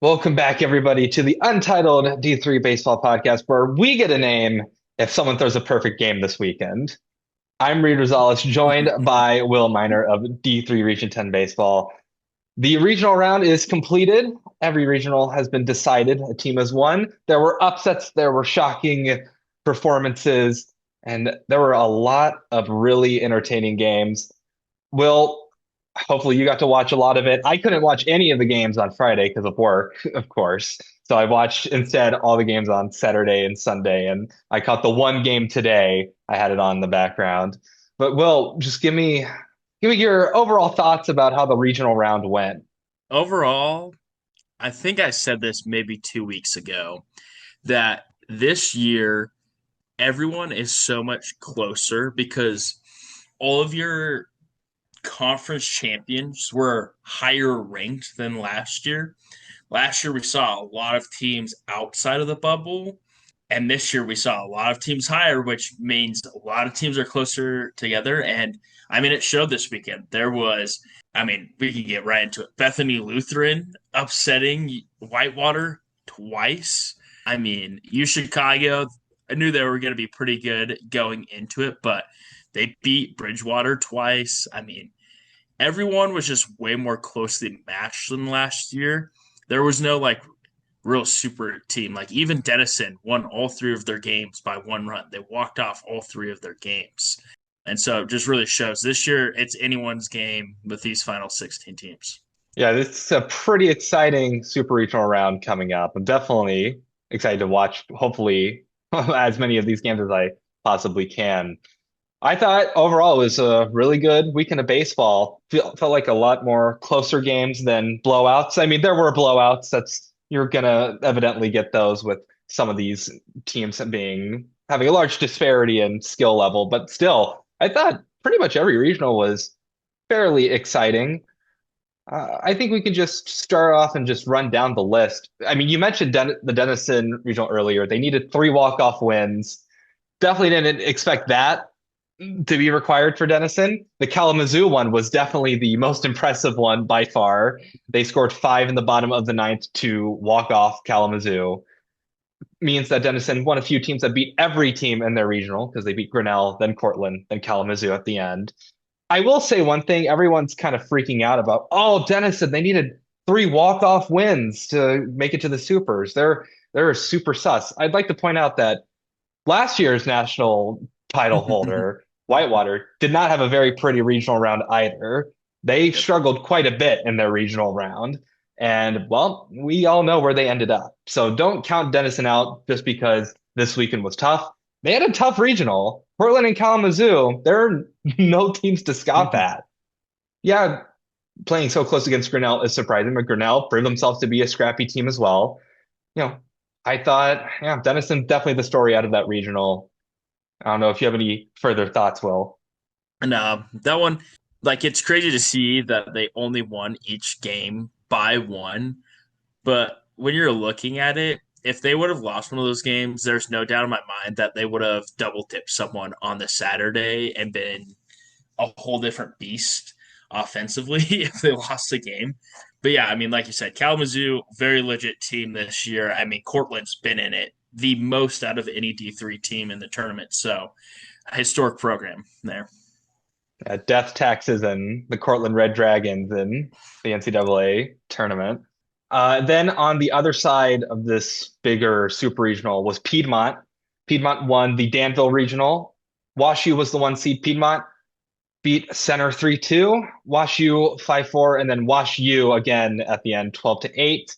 Welcome back, everybody, to the Untitled D3 Baseball Podcast, where we get a name if someone throws a perfect game this weekend. I'm Reed Rosales, joined by Will Miner of D3 Region 10 Baseball. The regional round is completed. Every regional has been decided. A team has won. There were upsets, there were shocking performances, and there were a lot of really entertaining games. Will, hopefully you got to watch a lot of it. I couldn't watch any of the games on Friday because of work, of course. So I watched instead all the games on Saturday and Sunday, and I caught the one game today. I had it on in the background. But Will, just give me your overall thoughts about how the regional round went. Overall, I think I said this maybe 2 weeks ago that this year everyone is so much closer because all of your conference champions were higher ranked than last year. Last year, we saw a lot of teams outside of the bubble, and this year we saw a lot of teams higher, which means a lot of teams are closer together. And I mean, it showed this weekend. We can get right into it. Bethany Lutheran upsetting Whitewater twice. I mean, U Chicago, I knew they were going to be pretty good going into it, but they beat Bridgewater twice. I mean, everyone was just way more closely matched than last year. There was no real super team. Like even Denison won all three of their games by one run. They walked off all three of their games. And so it just really shows this year it's anyone's game with these final 16 teams. Yeah, this is a pretty exciting super regional round coming up. I'm definitely excited to watch, hopefully, as many of these games as I possibly can. I thought overall it was a really good weekend of baseball. Felt like a lot more closer games than blowouts. I mean, there were blowouts. You're gonna evidently get those with some of these teams being having a large disparity in skill level, but still, I thought pretty much every regional was fairly exciting. I think we can just start off and just run down the list. I mean, you mentioned the Denison regional earlier. They needed three walk-off wins. Definitely didn't expect that to be required for Denison. The Kalamazoo one was definitely the most impressive one by far. They scored five in the bottom of the ninth to walk off Kalamazoo. Means that Denison, one of few teams that beat every team in their regional because they beat Grinnell, then Cortland, then Kalamazoo at the end. I will say one thing: everyone's kind of freaking out about. Oh, Denison, they needed three walk-off wins to make it to the supers. They're super sus. I'd like to point out that last year's national title holder, Whitewater, did not have a very pretty regional round either. They Yep. struggled quite a bit in their regional round. And well, we all know where they ended up. So don't count Denison out just because this weekend was tough. They had a tough regional. Portland and Kalamazoo, there are no teams to scoff at. Yeah, playing so close against Grinnell is surprising, but Grinnell proved themselves to be a scrappy team as well. You know, I thought, yeah, Denison definitely the story out of that regional. I don't know if you have any further thoughts, Will. And that one, it's crazy to see that they only won each game by one. But when you're looking at it, if they would have lost one of those games, there's no doubt in my mind that they would have double dipped someone on the Saturday and been a whole different beast offensively if they lost the game. But yeah, I mean, like you said, Kalamazoo, very legit team this year. I mean, Cortland's been in it the most out of any D3 team in the tournament. So, a historic program there. Death taxes and the Cortland Red Dragons in the NCAA tournament. Then on the other side of this bigger super regional was Piedmont. Piedmont won the Danville regional. WashU was the one seed. Piedmont beat Center 3-2, WashU 5-4, and then WashU again at the end 12-8.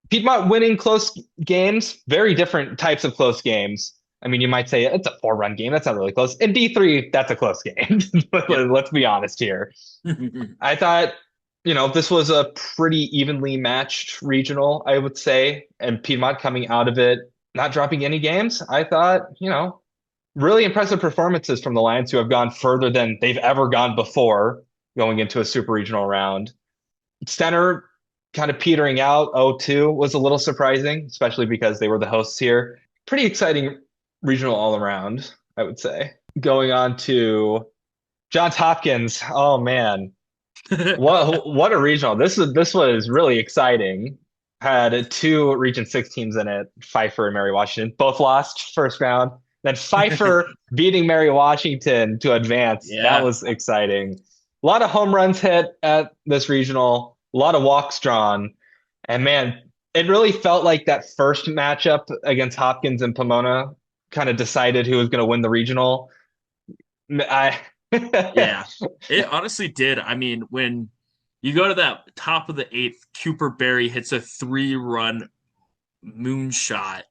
Piedmont winning close games, very different types of close games. I mean, you might say it's a four-run game. That's not really close. In D3, that's a close game. Yep. Let's be honest here. I thought, this was a pretty evenly matched regional, I would say. And Piedmont coming out of it, not dropping any games. I thought, really impressive performances from the Lions who have gone further than they've ever gone before going into a super regional round. Center kind of petering out 0-2 was a little surprising, especially because they were the hosts here. Pretty exciting regional all around, I would say. Going on to Johns Hopkins. Oh man, what a regional! This was really exciting. had two Region 6 teams in it, Pfeiffer and Mary Washington. Both lost first round. Then Pfeiffer beating Mary Washington to advance. That Yeah. was exciting. A lot of home runs hit at this regional, a lot of walks drawn. And man, it really felt like that first matchup against Hopkins and Pomona kind of decided who was going to win the regional. I Yeah. It honestly did. I mean, when you go to that top of the eighth, Cooper Berry hits a 3-run moonshot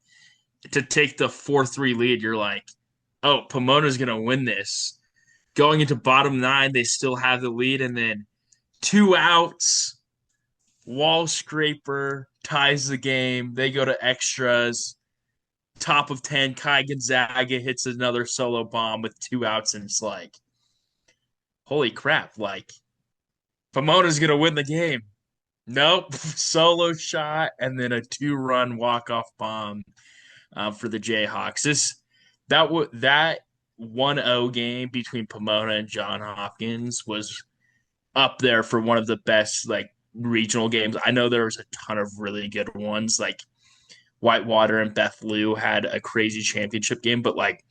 to take the 4-3 lead. You're like, oh, Pomona's going to win this. Going into bottom nine, they still have the lead. And then 2 outs, wall scraper ties the game. They go to extras. Top of 10, Kai Gonzaga hits another solo bomb with 2 outs. And it's like, holy crap. Like, Pomona's going to win the game. Nope. Solo shot and then a 2-run walk-off bomb for the Jayhawks. That 1-0 game between Pomona and John Hopkins was up there for one of the best like regional games. I know there was a ton of really good ones. Like Whitewater and Beth Lou had a crazy championship game, but like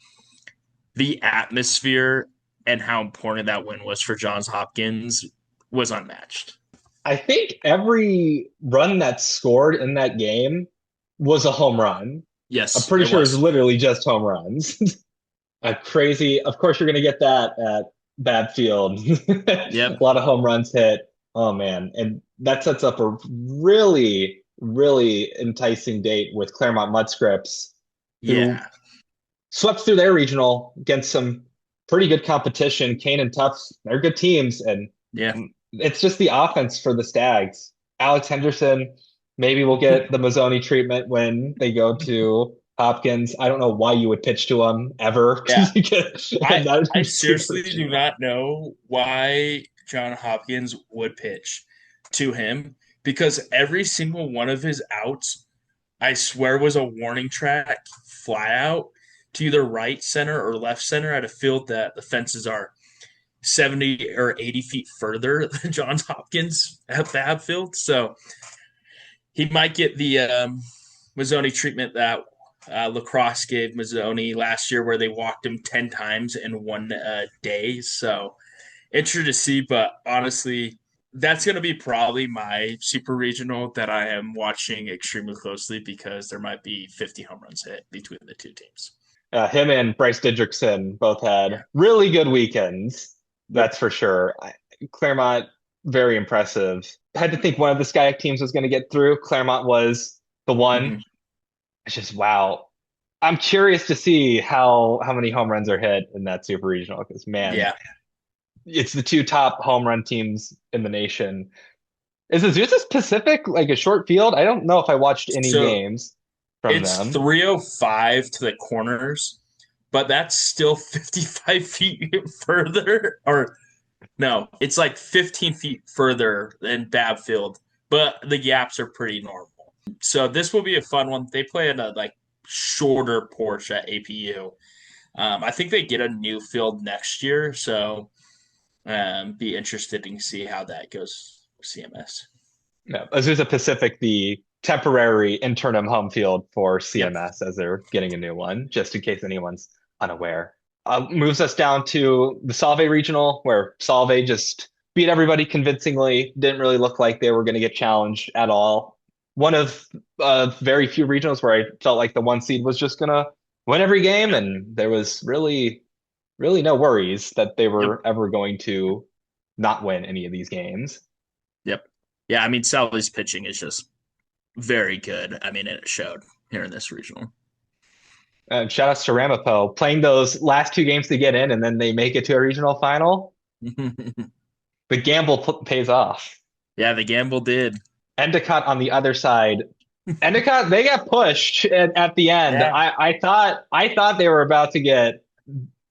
the atmosphere and how important that win was for Johns Hopkins was unmatched. I think every run that scored in that game was a home run. I'm Yes, pretty it sure it's was. literally just home runs. A crazy, of course, you're going to get that at Bad Field. A Yep. lot of home runs hit. Oh, man. And that sets up a really, really enticing date with Claremont Mudscripts, who Yeah. swept through their regional against some pretty good competition. Kane and Tufts, they're good teams. And Yeah. it's just the offense for the Stags. Alex Henderson, maybe we'll get the Mazzoni treatment when they go to Hopkins. I don't know why you would pitch to him ever. Yeah. I That I super seriously do not know why John Hopkins would pitch to him because every single one of his outs, I swear, was a warning track fly out to either right center or left center at a field that the fences are 70 or 80 feet further than Johns Hopkins at Fab Field. So he might get the Mazzoni treatment that Lacrosse gave Mazzoni last year, where they walked him 10 times in one day. So interesting to see, but honestly, that's going to be probably my super regional that I am watching extremely closely because there might be 50 home runs hit between the two teams. him and Bryce Didrikson both Yeah. had really good weekends. Yep. That's for sure. Claremont, very impressive. I had to think one of the Skyek teams was going to get through. Claremont was the one. Mm-hmm. It's just wow. I'm curious to see how many home runs are hit in that super regional because man, Yeah. it's the two top home run teams in the nation. Is Azusa Pacific like a short field? I don't know if I watched any So games from it's them. 305 to the corners, but that's still 55 feet further. Or no, it's like 15 feet further than Babfield, but the gaps are pretty normal. So this will be a fun one. They play in a like shorter porch at APU. I think they get a new field next year, so be interested to see how that goes. CMS. No, Azusa Pacific, the temporary interim home field for Yep. CMS as they're getting a new one, just in case anyone's unaware. Moves us down to the Salve Regional, where Salve just beat everybody convincingly. Didn't really look like they were going to get challenged at all. One of very few regionals where I felt like the one seed was just going to win every game, Yep. and there was really, really no worries that they Yep. were ever going to not win any of these games. Yep. Yeah, I mean Sally's pitching is just very good. I mean, it showed here in this regional. Shout out to Ramapo playing those last two games to get in, and then they make it to a regional final. The gamble pays off. Yeah, the gamble did. Endicott on the other side. Endicott, they got pushed at the end. Yeah. I thought they were about to get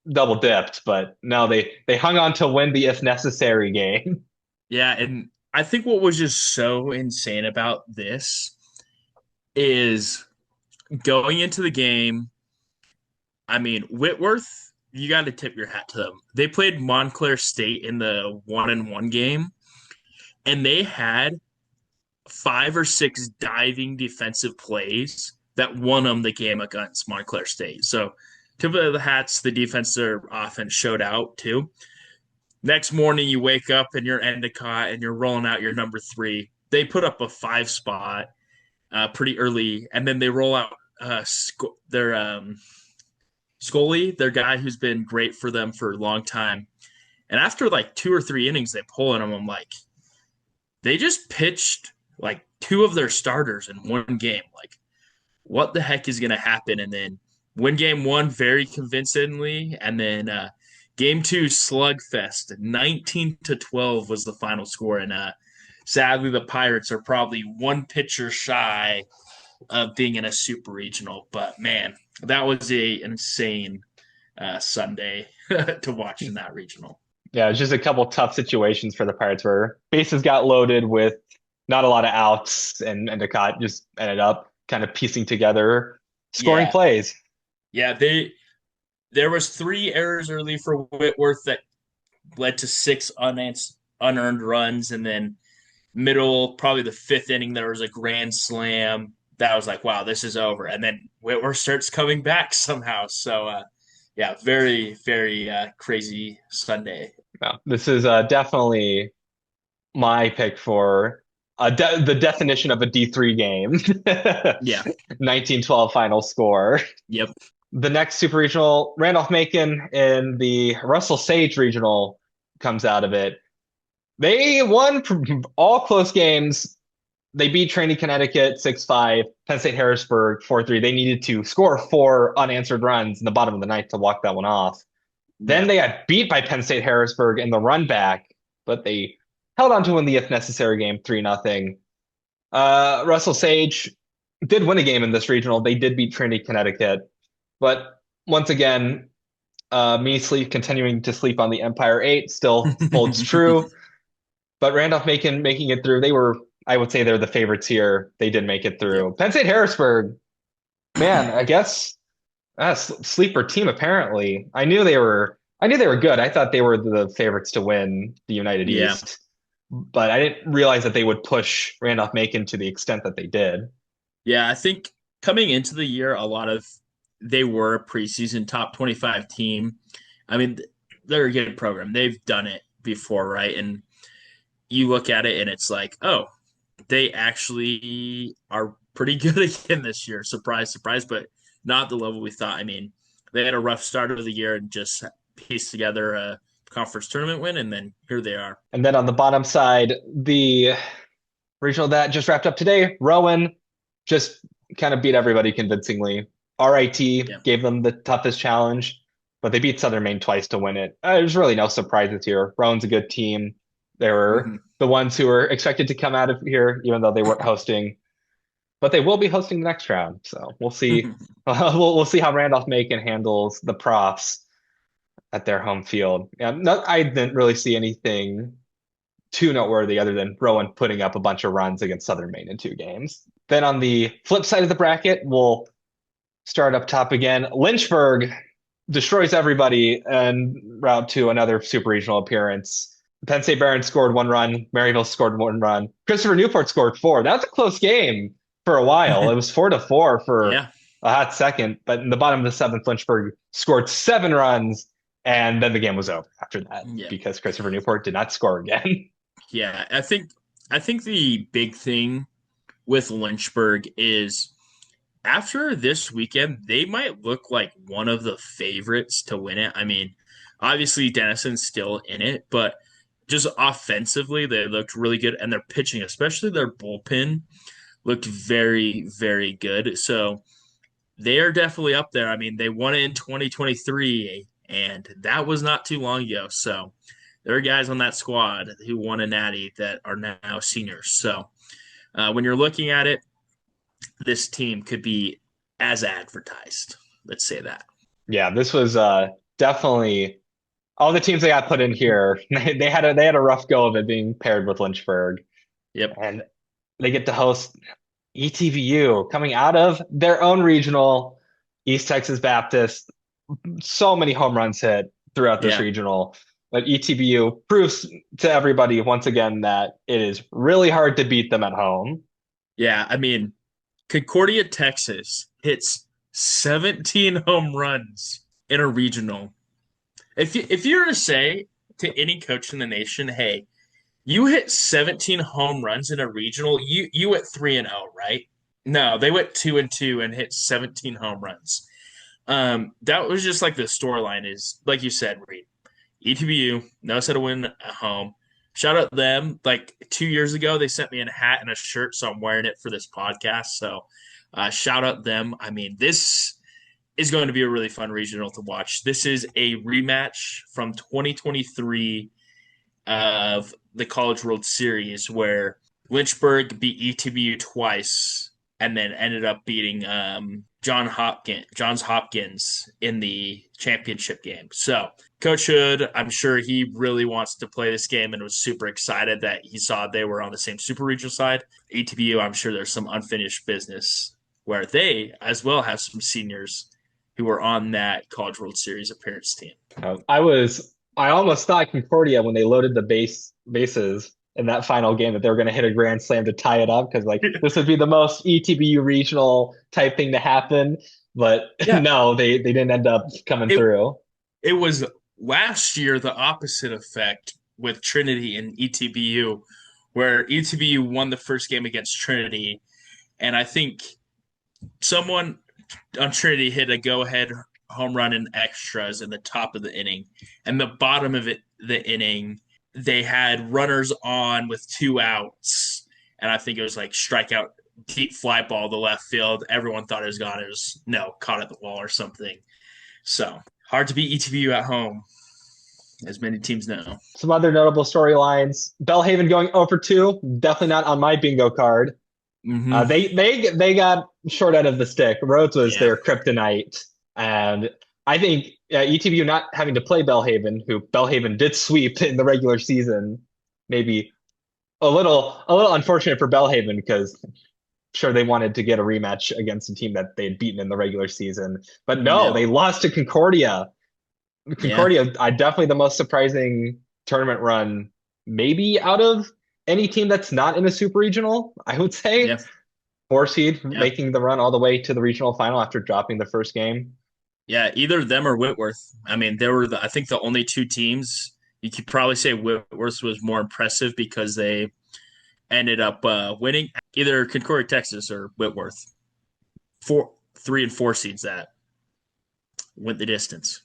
double dipped, but no, they hung on to win the if necessary game. Yeah, and I think what was just so insane about this is going into the game. I mean, Whitworth, you got to tip your hat to them. They played Montclair State in the 1-1 game, and they had five or six diving defensive plays that won them the game against Montclair State. So, tip of the hats, the defense or offense showed out too. Next morning, you wake up and you're Endicott and you're rolling out your number three. They put up a five spot pretty early, and then they roll out their Scully, their guy who's been great for them for a long time. And after like two or three innings, they pull in them. I'm like, they just pitched like two of their starters in one game. Like, what the heck is going to happen? And then win game one very convincingly, and then game two slugfest, 19-12 was the final score. And sadly, the Pirates are probably one pitcher shy of being in a super regional. But man, that was an insane Sunday to watch in that regional. Yeah, it's just a couple tough situations for the Pirates where bases got loaded with not a lot of outs, and Endicott just ended up kind of piecing together scoring Yeah, plays. yeah. There was three errors early for Whitworth that led to six unearned runs, and then middle, probably the fifth inning, there was a grand slam that was like, wow, this is over. And then Whitworth starts coming back somehow. So, yeah, very, very crazy Sunday. No, this is definitely my pick for the definition of a D3 game. Yeah. 1912 final score. Yep. The next super regional, Randolph Macon in the Russell Sage regional comes out of it. They won all close games. They beat Trinity Connecticut 6-5, Penn State Harrisburg 4-3. They needed to score four unanswered runs in the bottom of the ninth to walk that one off. Then Yeah. they got beat by Penn State Harrisburg in the run back, but they held on to win the if necessary game 3-0. Russell Sage did win a game in this regional. They did beat Trinity Connecticut, but once again, me continuing to sleep on the Empire 8 still holds true. But Randolph Macon making it through, I would say they're the favorites here. They did make it Yep. through. Penn State Harrisburg, man, I guess sleeper team apparently. I knew they were good. I thought they were the favorites to win the United Yeah. East, but I didn't realize that they would push Randolph Macon to the extent that they did. Yeah. I think coming into the year, they were a preseason top 25 team. I mean, they're a good program. They've done it before, right? And you look at it and it's like, oh, they actually are pretty good again this year. Surprise, surprise, but not the level we thought. I mean, they had a rough start of the year and just pieced together a conference tournament win, and then here they are. And then on the bottom side, the regional that just wrapped up today, Rowan just kind of beat everybody convincingly. RIT Yeah. gave them the toughest challenge, but they beat Southern Maine twice to win it. There's really no surprises here. Rowan's a good team. They were Mm-hmm. the ones who were expected to come out of here, even though they weren't hosting. But they will be hosting the next round, so we'll see. We'll see how Randolph Macon handles the props at their home field. Yeah, I didn't really see anything too noteworthy other than Rowan putting up a bunch of runs against Southern Maine in two games. Then on the flip side of the bracket, we'll start up top again. Lynchburg destroys everybody en route to another super regional appearance. Penn State Barron scored one run. Maryville scored one run. Christopher Newport scored four. That was a close game for a while. It was 4-4 for Yeah. a hot second, but in the bottom of the seventh, Lynchburg scored seven runs, and then the game was over after that Yeah. because Christopher Newport did not score again. Yeah. I think the big thing with Lynchburg is after this weekend, they might look like one of the favorites to win it. I mean, obviously Denison's still in it, but just offensively, they looked really good, and their pitching, especially their bullpen, looked very, very good. So they are definitely up there. I mean, they won it in 2023, and that was not too long ago. So there are guys on that squad who won a natty that are now seniors. So when you're looking at it, this team could be as advertised. Let's say that. Yeah, this was definitely all the teams they got put in here. They had a rough go of it being paired with Lynchburg, Yep. and they get to host ETVU coming out of their own regional, East Texas Baptist. So many home runs hit throughout this Yeah. regional. But ETBU proves to everybody once again that it is really hard to beat them at home. Yeah, I mean, Concordia, Texas hits 17 home runs in a regional. If you were to say to any coach in the nation, hey, you hit 17 home runs in a regional, you went 3-0, right? No, they went 2-2 and hit 17 home runs. That was just like the storyline is like you said, Reed. ETBU knows how to win at home. Shout out them. Like 2 years ago, they sent me a hat and a shirt, so I'm wearing it for this podcast. So shout out them. I mean, this is going to be a really fun regional to watch. This is a rematch from 2023 of the College World Series where Lynchburg beat ETBU twice and then ended up beating Johns Hopkins in the championship game. So Coach Hood, I'm sure he really wants to play this game and was super excited that he saw they were on the same super regional side. ETBU, I'm sure there's some unfinished business where they as well have some seniors who were on that College World Series appearance team. I almost thought Concordia when they loaded the bases in that final game that they were going to hit a grand slam to tie it up because like this would be the most ETBU regional type thing to happen. But Yeah, no, they didn't end up coming it through. it was last year the opposite effect with Trinity and ETBU, where ETBU won the first game against Trinity, and I think someone on Trinity hit a go-ahead home run in extras in the top of the inning, and the bottom of the inning, they had runners on with 2 outs, and I think it was like strikeout, deep fly ball to left field. Everyone thought it was gone. It was no, caught at the wall or something. So hard to beat ETBU at home, as many teams know. Some other notable storylines: Bellhaven going over 2, definitely not on my bingo card. Mm-hmm. They got short end of the stick. Rhodes was Yeah. their kryptonite, and I think ETBU not having to play Bellhaven, who Bellhaven did sweep in the regular season, maybe a little unfortunate for Bellhaven because sure they wanted to get a rematch against a team that they had beaten in the regular season, but no, Yep. they lost to Concordia. Yeah. Concordia, definitely the most surprising tournament run, maybe out of any team that's not in a super regional, I would say. Yeah. 4 seed Yeah. making the run all the way to the regional final after dropping the first game. Yeah. Either them or Whitworth. I mean, they were I think the only two teams. You could probably say Whitworth was more impressive because they ended up winning either Concordia, Texas, or Whitworth. 3 and 4 seeds that went the distance.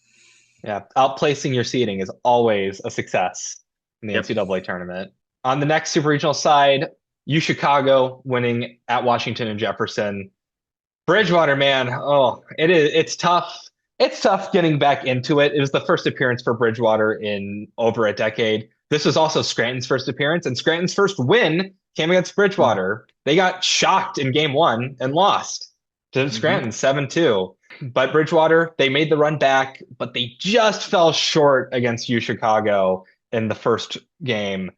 Yeah, outplacing your seeding is always a success in the Yep. NCAA tournament. On the next super regional side, U Chicago winning at Washington and Jefferson. Bridgewater, man, oh, it's tough. It's tough getting back into it. It was the first appearance for Bridgewater in over a decade. This was also Scranton's first appearance, and Scranton's first win came against Bridgewater. They got shocked in game one and lost to Mm-hmm. Scranton 7-2. But Bridgewater, they made the run back, but they just fell short against U Chicago in the first game.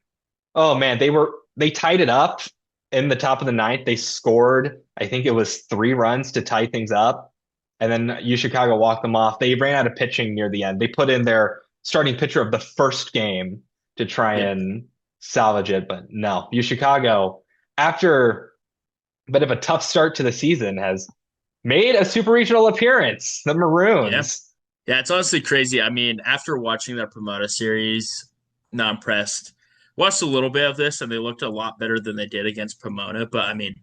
Oh man, they tied it up in the top of the ninth. They scored, I think it was 3 runs to tie things up. And then U Chicago walked them off. They ran out of pitching near the end. They put in their starting pitcher of the first game to try Yep. and salvage it. But no, U Chicago, after a bit of a tough start to the season, has made a super regional appearance. The Yeah. Maroons. Yeah. It's honestly crazy. I mean, after watching their Pomona series, not impressed. Watched a little bit of this, and they looked a lot better than they did against Pomona. But I mean,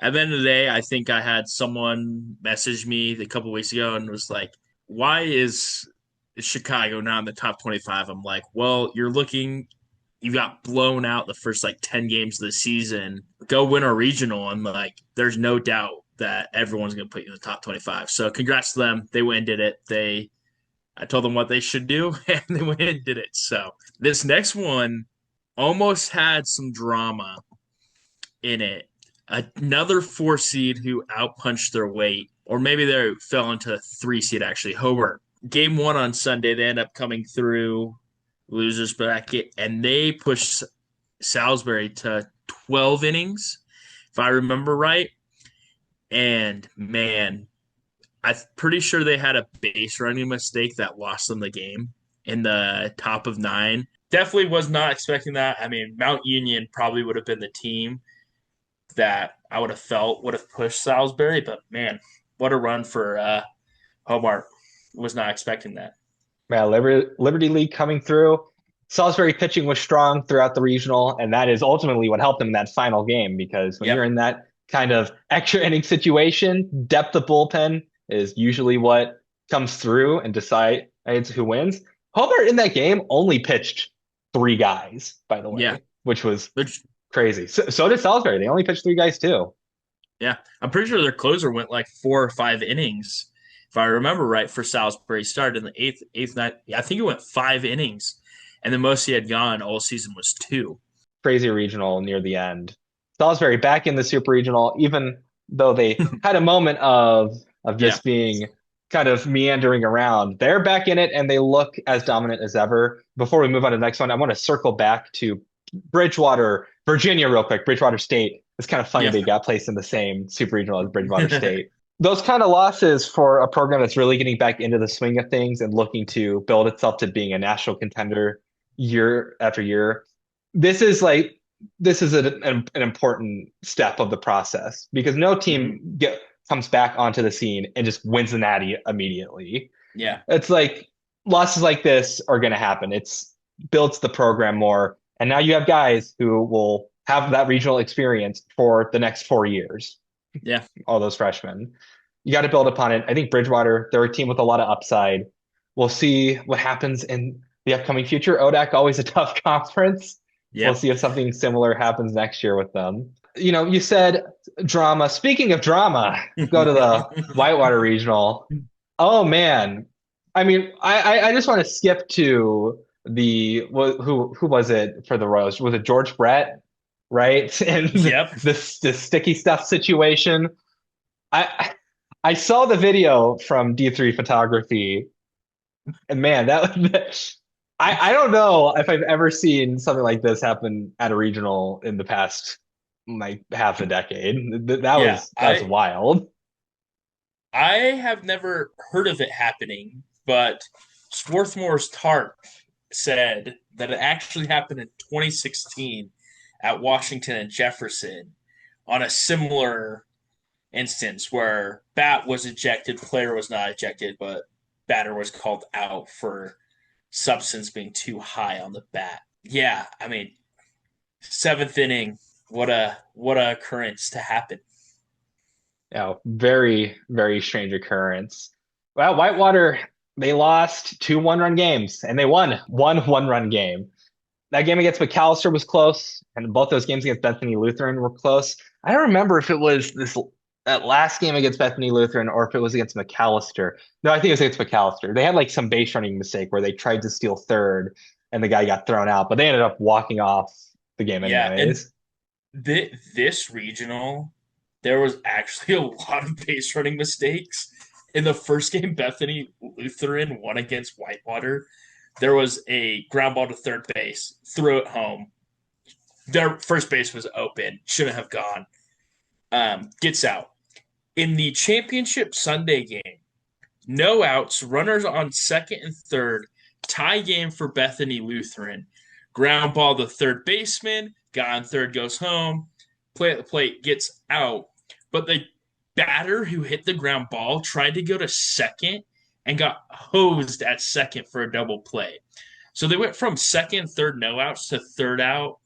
at the end of the day, I think I had someone message me a couple weeks ago and was like, "Why is Chicago not in the top 25?" I'm like, "Well, you got blown out the first like 10 games of the season. Go win a regional, and like, there's no doubt that everyone's going to put you in the top 25." So, congrats to them. They went and did it. I told them what they should do, and they went and did it. So, this next one almost had some drama in it. Another 4 seed who outpunched their weight, or maybe they fell into 3 seed actually. Hobart. Game one on Sunday, they end up coming through losers bracket, and they pushed Salisbury to 12 innings, if I remember right. And man, I'm pretty sure they had a base running mistake that lost them the game. in the top of nine. Definitely was not expecting that. I mean, Mount Union probably would have been the team that I would have felt would have pushed Salisbury, but man, what a run for Hobart. Was not expecting that. Yeah, Liberty League coming through. Salisbury pitching was strong throughout the regional, and that is ultimately what helped them in that final game because when you're Yep. in that kind of extra inning situation, depth of bullpen is usually what comes through and decides who wins. Hobart in that game only pitched three guys, by the Yeah. way, which was Which, crazy. So did Salisbury. They only pitched three guys too. yeah. I'm pretty sure their closer went like 4 or 5 innings, if I remember right, for Salisbury. Started in the eighth, ninth. Yeah, I think it went 5 innings. And the most he had gone all season was two. Crazy regional near the end. Salisbury back in the super regional, even though they had a moment of Yeah. just being kind of meandering around. They're back in it and they look as dominant as ever. Before we move on to the next one, I want to circle back to Bridgewater, Virginia, real quick. Bridgewater State. It's kind of funny Yeah. they got placed in the same super regional as Bridgewater State. Those kind of losses for a program that's really getting back into the swing of things and looking to build itself to being a national contender year after year, this is like this is an important step of the process because no hmm team comes back onto the scene and just wins the natty immediately. Yeah. It's like losses like this are going to happen. It's builds the program more, and now you have guys who will have that regional experience for the next 4 years. Yeah. All those freshmen, you got to build upon it. I think Bridgewater, they're a team with a lot of upside. We'll see what happens in the upcoming future. ODAC always a tough conference. We'll Yep. see if something similar happens next year with them. You know, you said drama. Speaking of drama, go to the Whitewater Regional. Oh man, I mean, I just want to skip to the who was it for the Royals? Was it George Brett, right? And Yep. this sticky stuff situation. I I saw the video from D3 photography, and man, I don't know if I've ever seen something like this happen at a regional in the past like half a decade. Yeah. That was wild. I have never heard of it happening, but Swarthmore's Tarp said that it actually happened in 2016 at Washington and Jefferson on a similar instance where bat was ejected, player was not ejected, but batter was called out for substance being too high on the bat. Yeah, I mean, seventh inning, what a occurrence to happen. You know, very strange occurrence. Well, Whitewater, they lost two one-run games and they won one-run game. That game against McAllister was close, and both those games against Bethany Lutheran were close. I don't remember if it was this that last game against Bethany Lutheran or if it was against McAllister. No, I think it was against McAllister. They had like some base running mistake where they tried to steal third and the guy got thrown out, but they ended up walking off the game Yeah, and anyways. this regional, there was actually a lot of base running mistakes. In the first game, Bethany Lutheran won against Whitewater. There was a ground ball to third base, threw it home. Their first base was open, shouldn't have gone. Gets out. In the championship Sunday game, no outs, runners on second and third, tie game for Bethany Lutheran. Ground ball to third baseman, guy on third goes home, play at the plate, gets out. But the batter who hit the ground ball tried to go to second and got hosed at second for a double play. So they went from second, third, no outs to third out,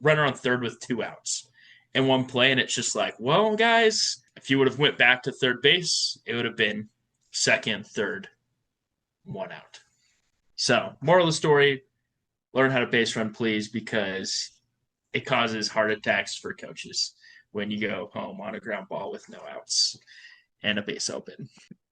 runner on third with 2 outs in one play. And it's just like, well, guys, if you would have went back to third base, it would have been second, third, 1 out. So, moral of the story: learn how to base run, please, because it causes heart attacks for coaches when you go home on a ground ball with no outs and a base open.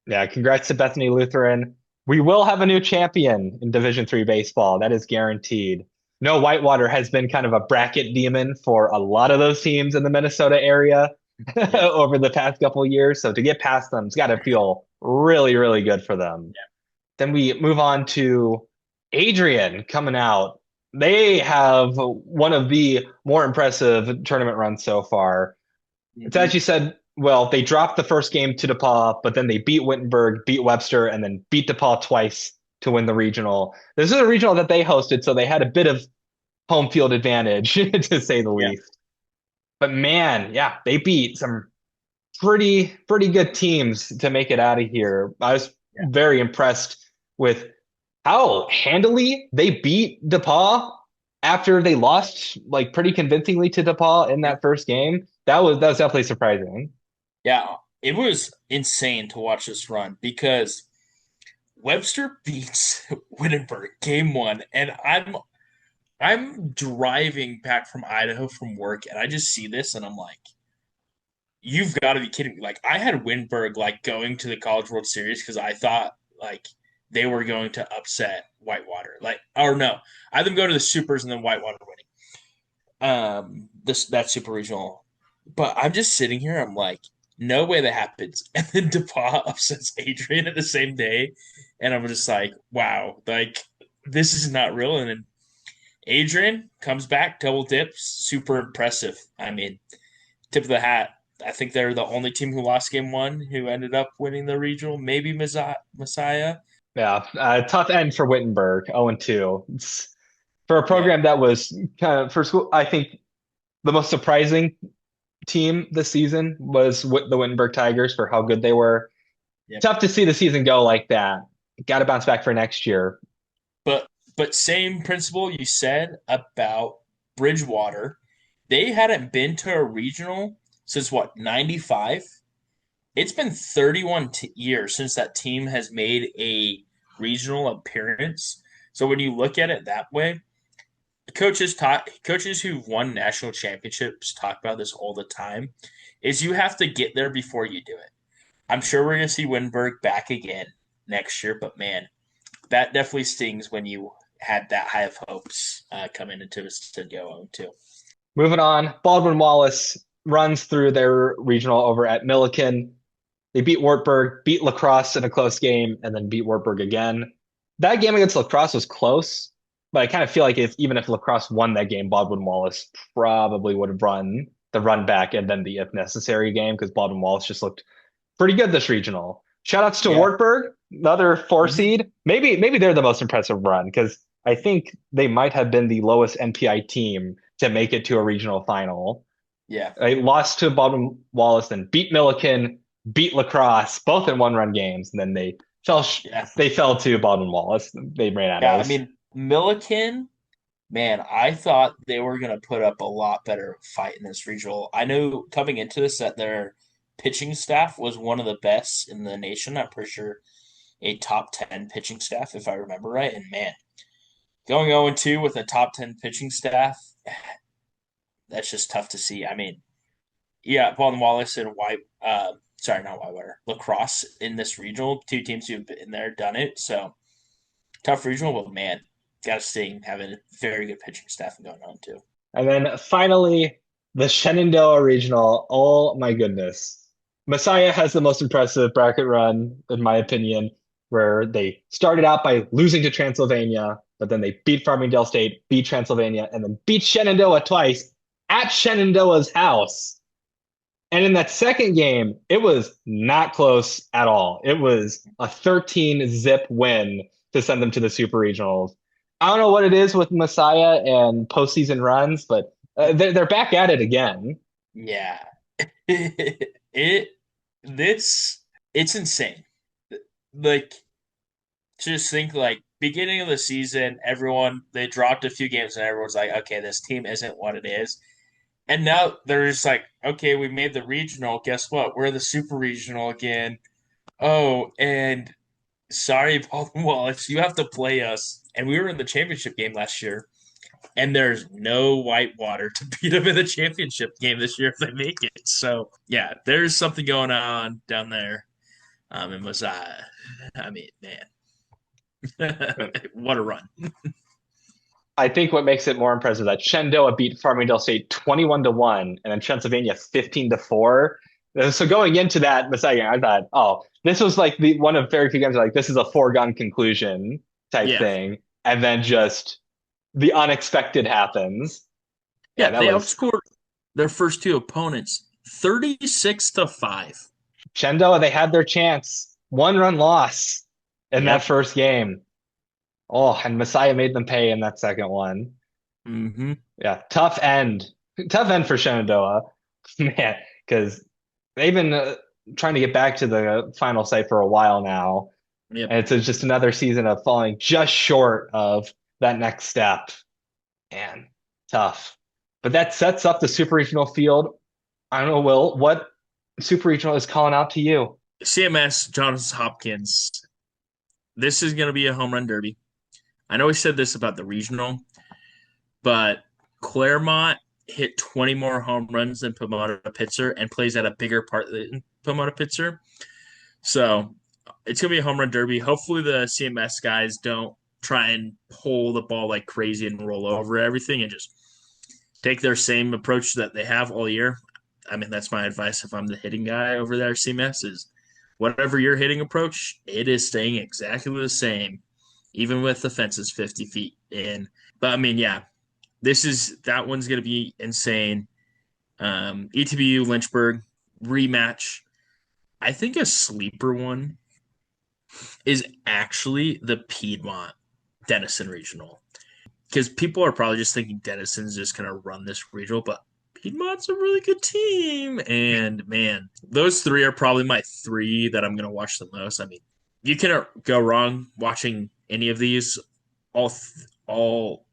Yeah, congrats to Bethany Lutheran. We will have a new champion in Division 3 baseball. That is guaranteed. No, Whitewater has been kind of a bracket demon for a lot of those teams in the Minnesota area Yep. over the past couple of years. So to get past them, it's got to feel really good for them. Then we move on to Adrian coming out. They have one of the more impressive tournament runs so far. It's Mm-hmm. as you said, well, they dropped the first game to DePaul, but then they beat Wittenberg, beat Webster, and then beat DePaul twice to win the regional. This is a regional that they hosted, so they had a bit of home field advantage to say the Yeah. least. But man, yeah, they beat some pretty good teams to make it out of here. I was Yeah. very impressed with how handily they beat DePaul after they lost like pretty convincingly to DePaul in Yep. that first game. That was definitely surprising. Yeah. It was insane to watch this run because Webster beats Wittenberg game one, and I'm driving back from Idaho from work, and I just see this, and I'm like, "You've got to be kidding me!" Like, I had Wittenberg like going to the College World Series because I thought like they were going to upset Whitewater, like, or no, I had them go to the Supers and then Whitewater winning. This that Super Regional, but I'm just sitting here. I'm like, no way that happens. And then DePaul upsets Adrian at the same day, and I'm just like, wow, like this is not real. And then Adrian comes back, double dips, super impressive. I mean, tip of the hat. I think they're the only team who lost game one who ended up winning the regional. Maybe Messiah. Yeah, tough end for Wittenberg, 0-2. It's, for a Yeah. program that was kind of for school, I think the most surprising team this season was the Wittenberg Tigers for how good they were. Yep. Tough to see the season go like that. Got to bounce back for next year. But same principle you said about Bridgewater. They hadn't been to a regional since what, 95? It's been 31 years since that team has made a regional appearance. So when you look at it that way, coaches who've won national championships talk about this all the time is you have to get there before you do it. I'm sure we're going to see Winberg back again next year, but man, that definitely stings when you had that high of hopes coming into this to go 0-2. Moving on, Baldwin Wallace runs through their regional over at Milliken. They beat Wartburg, beat La Crosse in a close game, and then beat Wartburg again. That game against La Crosse was close, but I kind of feel like even if La Crosse won that game, Baldwin Wallace probably would have run the run back and then the if necessary game because Baldwin Wallace just looked pretty good this regional. Shoutouts to Yeah. Wartburg, another four Mm-hmm. seed. Maybe they're the most impressive run because I think they might have been the lowest NPI team to make it to a regional final. Yeah. They lost to Baldwin Wallace, then beat Milliken, beat La Crosse, both in one-run games, and then fell Yeah. they fell to Baldwin Wallace. They ran out Yeah. I of. mean, Milliken, man, I thought they were going to put up a lot better fight in this regional. I knew coming into this that their pitching staff was one of the best in the nation. I'm pretty sure a top 10 pitching staff, if I remember right. And man, going 0-2 with a top 10 pitching staff, that's just tough to see. I mean, yeah, Baldwin Wallace and sorry, not Whitewater, La Crosse in this regional, two teams who've been there, done it. So tough regional, but man, got to sting having a very good pitching staff and going on too. And then finally, the Shenandoah Regional. Oh my goodness. Messiah has the most impressive bracket run, in my opinion, where they started out by losing to Transylvania, but then they beat Farmingdale State, beat Transylvania, and then beat Shenandoah twice at Shenandoah's house. And in that second game, it was not close at all. It was a 13 zip win to send them to the Super Regionals. I don't know what it is with Messiah and postseason runs, but they're back at it again. Yeah, it this it's insane. Like, just think like beginning of the season, everyone they dropped a few games and everyone's like, okay, this team isn't what it is. And now they're just like, okay, we made the regional. Guess what? We're the super regional again. Oh, and sorry, Paul Wallace, you have to play us. And we were in the championship game last year, and there's no Whitewater to beat them in the championship game this year if they make it. So yeah, there's something going on down there. In Mosiah. I mean, man, what a run! I think what makes it more impressive is that Shenandoah beat Farmingdale State 21-1 and then Pennsylvania 15-4. So going into that Messiah game, I thought, oh, this was like the one of very few games like this is a foregone conclusion type Yeah, thing. And then just the unexpected happens. Yeah, yeah, that they was outscored their first two opponents 36-5. Shenandoah. They had their chance. One run loss in that Yep. first game. Oh, and Messiah made them pay in that second one. Hmm. Yeah, tough end for Shenandoah, man, because they've been trying to get back to the final site for a while now, Yep. and it's just another season of falling just short of that next step. Man, tough. But that sets up the super regional field. I don't know, Will, what super regional is calling out to you? CMS, Johns Hopkins. This is going to be a home run derby. I know we said this about the regional, but Claremont hit 20 more home runs than Pomona Pitzer and plays at a bigger part than Pomona Pitzer. So it's going to be a home run derby. Hopefully, the CMS guys don't try and pull the ball like crazy and roll over everything and just take their same approach that they have all year. I mean, that's my advice if I'm the hitting guy over there at CMS is whatever your hitting approach, it is staying exactly the same, even with the fences 50 feet in. But I mean, yeah, that one's going to be insane. ETBU Lynchburg rematch. I think a sleeper one is actually the Piedmont Denison Regional because people are probably just thinking Denison's just going to run this regional, but Piedmont's a really good team. And man, those three are probably my three that I'm going to watch the most. I mean, you cannot go wrong watching any of these. All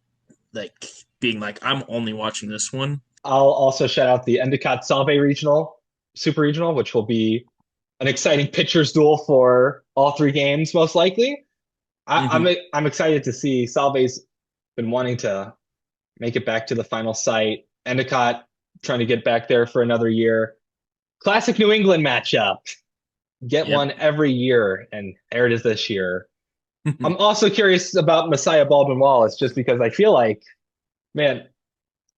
like being like, I'm only watching this one. I'll also shout out the Endicott Salve Regional, Super Regional, which will be an exciting pitchers duel for all three games, most likely. Mm-hmm. I'm excited to see Salve's been wanting to make it back to the final site. Endicott trying to get back there for another year. Classic New England matchup. Get Yep. one every year, and there it is this year. I'm also curious about Messiah Baldwin Wallace, just because I feel like, man,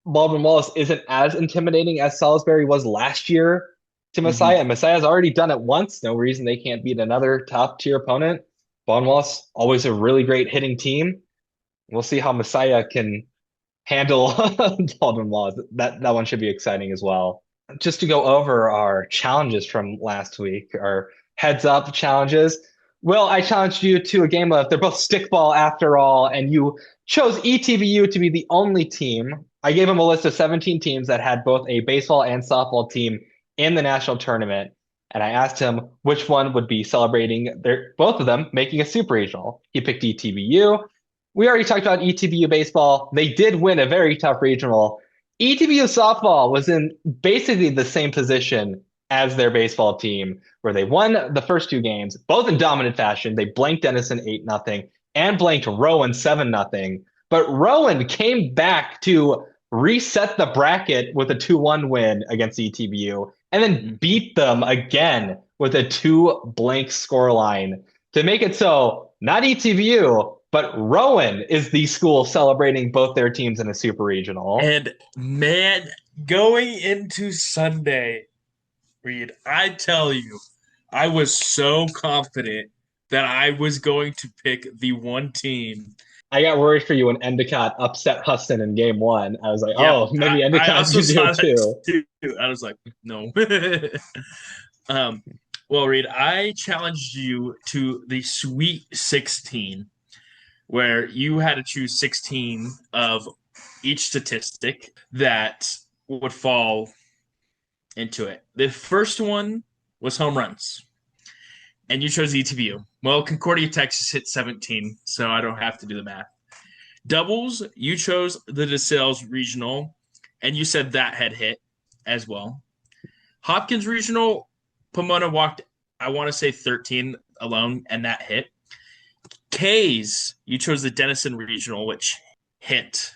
Baldwin Wallace isn't as intimidating as Salisbury was last year to Mm-hmm. Messiah. And Messiah's already done it once. No reason they can't beat another top tier opponent. Baldwin Wallace, always a really great hitting team. We'll see how Messiah can handle Baldwin Wallace. That one should be exciting as well. Just to go over our challenges from last week, our heads up challenges. Will, I challenged you to a game of they're both stickball after all, and you chose ETBU to be the only team. I gave him a list of 17 teams that had both a baseball and softball team in the national tournament. And I asked him which one would be celebrating their both of them making a super regional. He picked ETBU. We already talked about ETBU baseball. They did win a very tough regional. ETBU softball was in basically the same position as their baseball team, where they won the first two games, both in dominant fashion. They blanked Denison 8-0 and blanked Rowan 7-0. But Rowan came back to reset the bracket with a 2-1 win against ETBU and then Mm-hmm. beat them again with a 2 blank scoreline to make it so not ETBU, but Rowan is the school celebrating both their teams in a super regional. And man, going into Sunday, Reed, I tell you, I was so confident that I was going to pick the one team. I got worried for you when Endicott upset Huston in game one. I was like, Yep, oh, I, maybe I Endicott also can do saw it that too. too. I was like, no. um, well, Reed, I challenged you to the Sweet 16, where you had to choose 16 of each statistic that would fall into it. The first one was home runs, and you chose ETBU. Well, Concordia, Texas hit 17, so I don't have to do the math. Doubles, you chose the DeSales Regional, and you said that had hit as well. Hopkins Regional, Pomona walked, I want to say 13 alone, and that hit. K's, you chose the Denison Regional, which hit,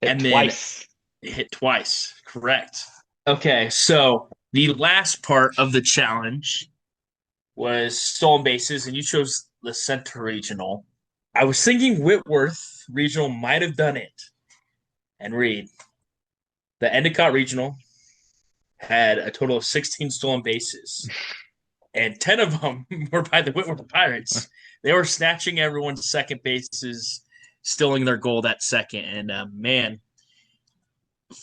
Hit and then twice. hit twice. Correct. Okay, so the last part of the challenge was stolen bases, and you chose the Center Regional. I was thinking Whitworth Regional might have done it. And Reed, the Endicott Regional had a total of 16 stolen bases, and 10 of them were by the Whitworth Pirates. They were snatching everyone's second bases, stealing their goal that second. And man,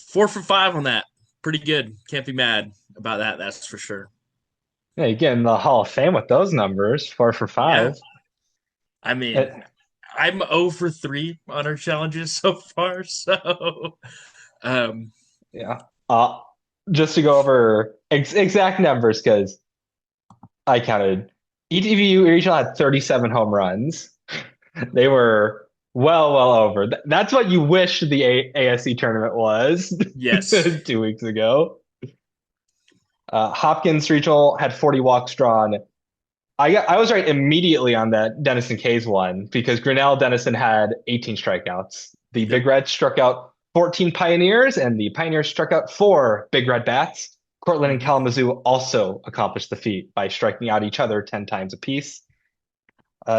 4 for 5 on that. Pretty good. Can't be mad about that. That's for sure. Yeah, you get in the Hall of Fame with those numbers, 4 for Yeah. 5. I mean, It, I'm 0 for 3 on our challenges so far. So, um, Yeah. Just to go over exact numbers, because I counted. ETBU Regional had 37 home runs. They were well over. That's what you wish the ASC tournament was yes. 2 weeks ago. Hopkins Regional had 40 walks drawn. I was right immediately on that Denison K's one because Grinnell Denison had 18 strikeouts. The Yep. Big Reds struck out 14 Pioneers, and the Pioneers struck out 4 Big Red Bats. Cortland and Hmm. Kalamazoo also accomplished the feat by striking out each other 10 times apiece.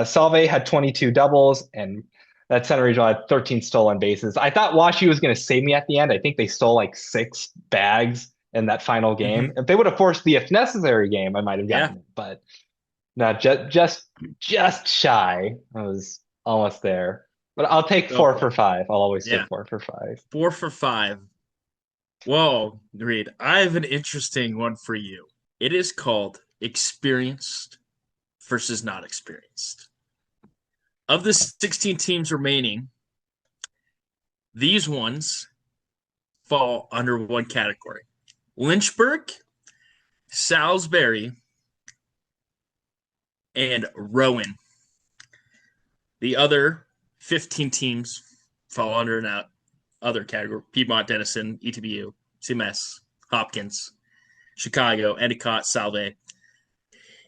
Salve had 22 doubles, and that Center Regional had 13 stolen bases. I thought Washi was going to save me at the end. I think they stole like 6 bags in that final game. Hmm. If they would have forced the if necessary game, I might have Yeah. gotten it, but not just shy. I was almost there. But I'll take Go four for for it. five. I'll always Yeah. take 4 for 5. 4 for 5. Well, Reed, I have an interesting one for you. It is called experienced versus not experienced. Of the 16 teams remaining, these ones fall under one category: Lynchburg, Salisbury, and Rowan. The other 15 teams fall under that other category: Piedmont, Denison, ETBU, CMS, Hopkins, Chicago, Endicott, Salve,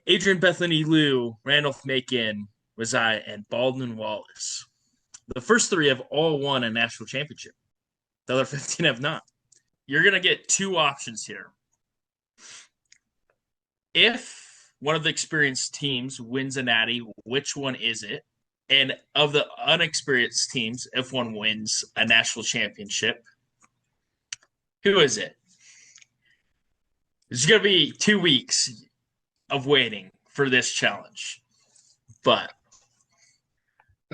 Adrian, Bethany, Lou, Randolph Macon, Wazai, and Baldwin Wallace. The first three have all won a national championship. The other 15 have not. You're going to get two options here. If one of the experienced teams wins a natty, which one is it? And of the unexperienced teams, if one wins a national championship, who is it? It's going to be 2 weeks of waiting for this challenge. But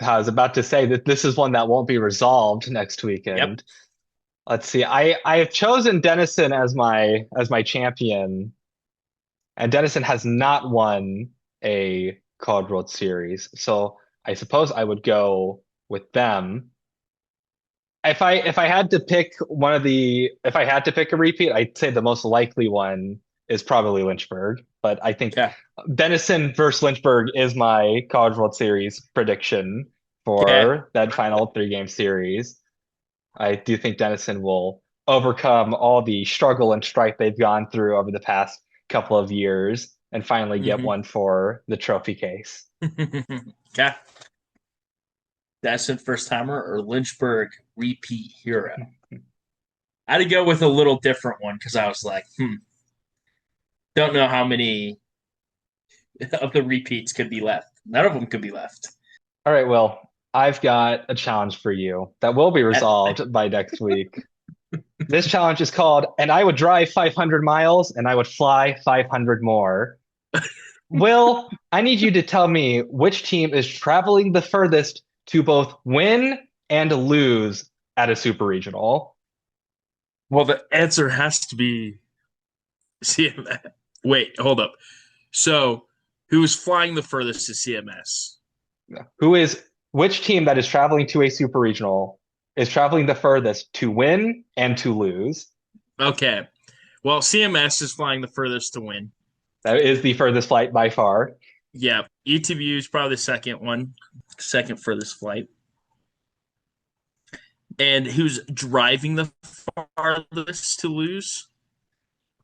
I was about to say that this is one that won't be resolved next yep. weekend. Let's see. I have chosen Denison as my champion, and Denison has not won a College World Series. So I suppose I would go with them. If I had to pick if I had to pick a repeat, I'd say the most likely one is probably Lynchburg. But I think Okay. Denison versus Lynchburg is my College World Series prediction Okay. for that final 3-game series. I do think Denison will overcome all the struggle and strife they've gone through over the past couple of years and finally get Mm-hmm. one for the trophy case. Okay. That's it, first timer or Lynchburg repeat hero. I had to go with a little different one because I was like, don't know how many of the repeats could be left. None of them could be left. All right, well, I've got a challenge for you that will be resolved by next week. This challenge is called "And I would drive 500 miles and I would fly 500 more." Will, I need you to tell me which team is traveling the furthest to both win and lose at a super regional. Well, the answer has to be CMS. Wait, hold up. So, who's flying the furthest to CMS? Who is which team that is traveling to a super regional is traveling the furthest to win and to lose? Okay. Well, CMS is flying the furthest to win. That is the furthest flight by far. Yeah. ETBU is probably the second one, second furthest flight. And who's driving the farthest to lose?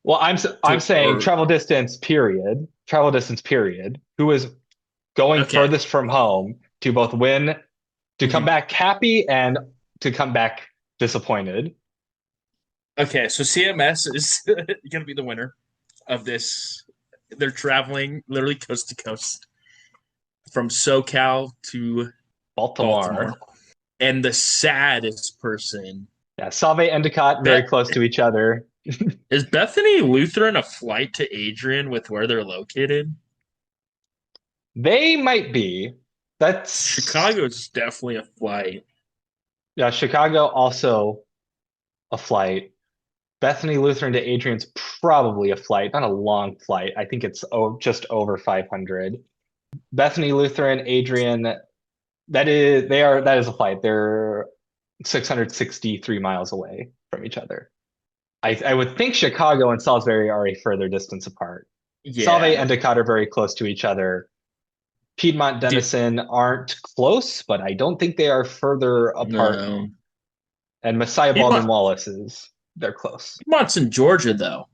Well, I'm To saying or travel distance period. Travel distance period. Who is going okay. furthest from home to both win, to come Mhm. back happy and to come back disappointed? Okay, so CMS is going to be the winner of this. They're traveling literally coast to coast from SoCal to Baltimore. Baltimore. And the saddest person Yeah, Salve and Endicott very Beth close to each other. is Bethany Lutheran a flight to Adrian with where they're located? They might be. That's Chicago is definitely a flight. Yeah, Chicago also a flight. Bethany Lutheran to Adrian's probably a flight, not a long flight. I think it's just over 500. Bethany Lutheran, Adrian. that is a flight. They're 663 miles away from each other. I would think Chicago and Salisbury are a further distance apart. Salve Yeah. and Decatur are very close to each other. Piedmont, Dude, Denison aren't close, but I don't think they are further apart. no. And Messiah Baldwin Piedmont, Wallace is they're close. Piedmont's in Georgia, though.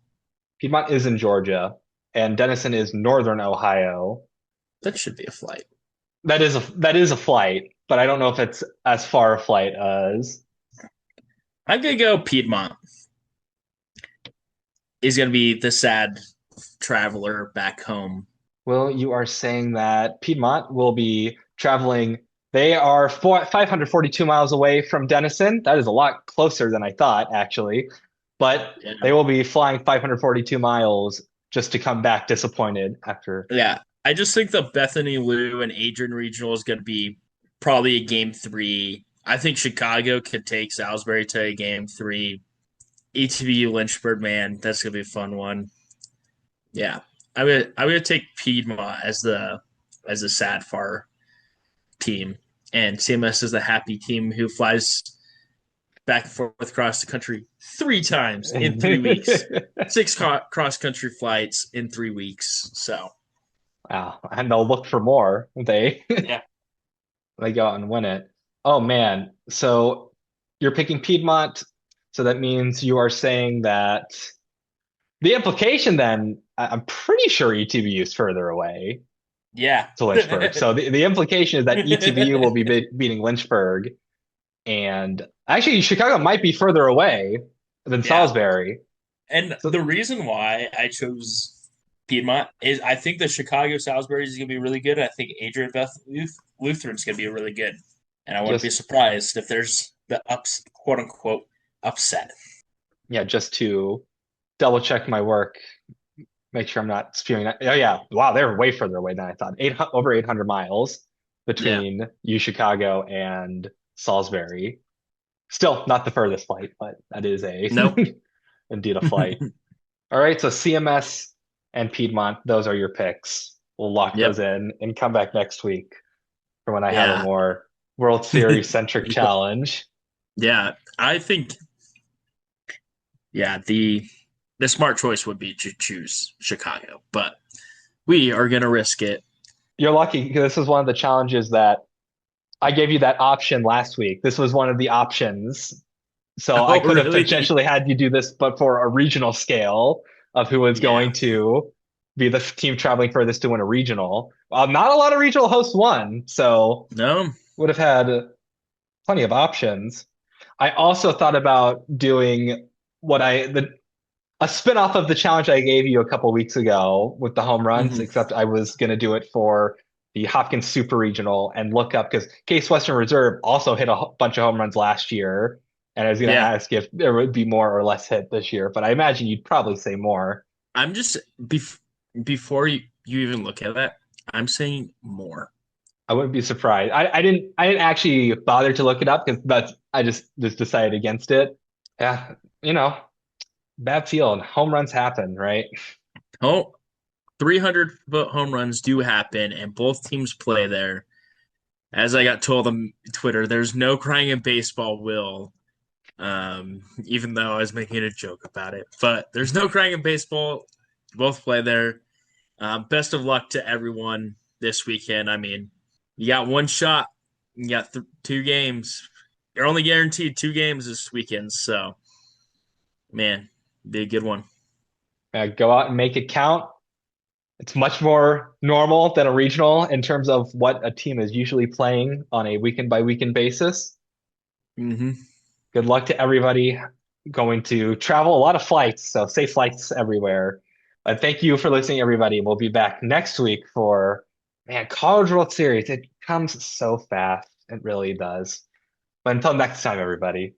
Piedmont is in Georgia, and Denison is northern Ohio. That should be a flight. That is a flight, but I don't know if it's as far a flight as. I'm going to go Piedmont is going to be the sad traveler back home. Well, you are saying that Piedmont will be traveling. They are 542 miles away from Denison. That is a lot closer than I thought, actually. But Yeah. they will be flying 542 miles just to come back disappointed after. Yeah. I just think the Bethany Lou and Adrian regional is going to be probably a game three. I think Chicago could take Salisbury to a game three. ETBU Lynchburg, man, that's gonna be a fun one. Yeah, I would take Piedmont as the sad far team, and CMS is the happy team who flies back and forth across the country 3 times in 3 weeks, six cross country flights in 3 weeks. So Wow, and they'll look for more. yeah, They go out and win it. Oh man. So you're picking Piedmont. So that means you are saying that the implication then, I'm pretty sure ETBU is further away yeah, to Lynchburg. So the implication is that ETBU will be beating Lynchburg. And actually, Chicago might be further away than yeah. Salisbury. And So the reason why I chose Piedmont is I think the Chicago Salisbury is going to be really good. I think Adrian Beth Lutheran's going to be really good. And I wouldn't be just, surprised if there's the quote unquote upset. yeah, just to double check my work, make sure I'm not spewing that. Oh yeah, wow, they're way further away than I thought. Over 800 miles Yeah. between U Chicago and Salisbury. Still not the furthest flight, but that is a Nope. indeed a flight. All right, so CMS and Piedmont, those are your picks. We'll lock those Yep. in and come back next week for when I have a Yeah. more World Series centric challenge. Yeah. I think yeah, the smart choice would be to choose Chicago, but we are gonna risk it. You're lucky because this is one of the challenges that I gave you that option last week. This was one of the options. So I Oh could have really? potentially had you do this, but for a regional scale of who is Yeah. going to be the team traveling furthest to win a regional. Not a lot of regional hosts won, so No. would have had plenty of options. I also thought about doing what I the a spin-off of the challenge I gave you a couple weeks ago with the home runs, Hmm. except I was going to do it for the Hopkins Super Regional and look up because Case Western Reserve also hit a bunch of home runs last year. And I was going to Yeah. ask if there would be more or less hit this year, but I imagine you'd probably say more. I'm just before you even look at that, I'm saying more. I wouldn't be surprised. I didn't actually bother to look it up because I just decided against it. Yeah, you know, bad field. Home runs happen, right? Oh, 300-foot home runs do happen, and both teams play there. As I got told on Twitter, there's no crying in baseball, Will. Even though I was making a joke about it, but there's no crying in baseball. Both play there. Best of luck to everyone this weekend. I mean, you got one shot. You got 2 games. You're only guaranteed 2 games this weekend. So, man, be a good one. Go out and make it count. It's much more normal than a regional in terms of what a team is usually playing on a weekend by weekend basis. Mm-hmm. Good luck to everybody going to travel a lot of flights, so safe flights everywhere. Thank you for listening, everybody. We'll be back next week for man, College World Series. It comes so fast. It really does. But until next time, everybody.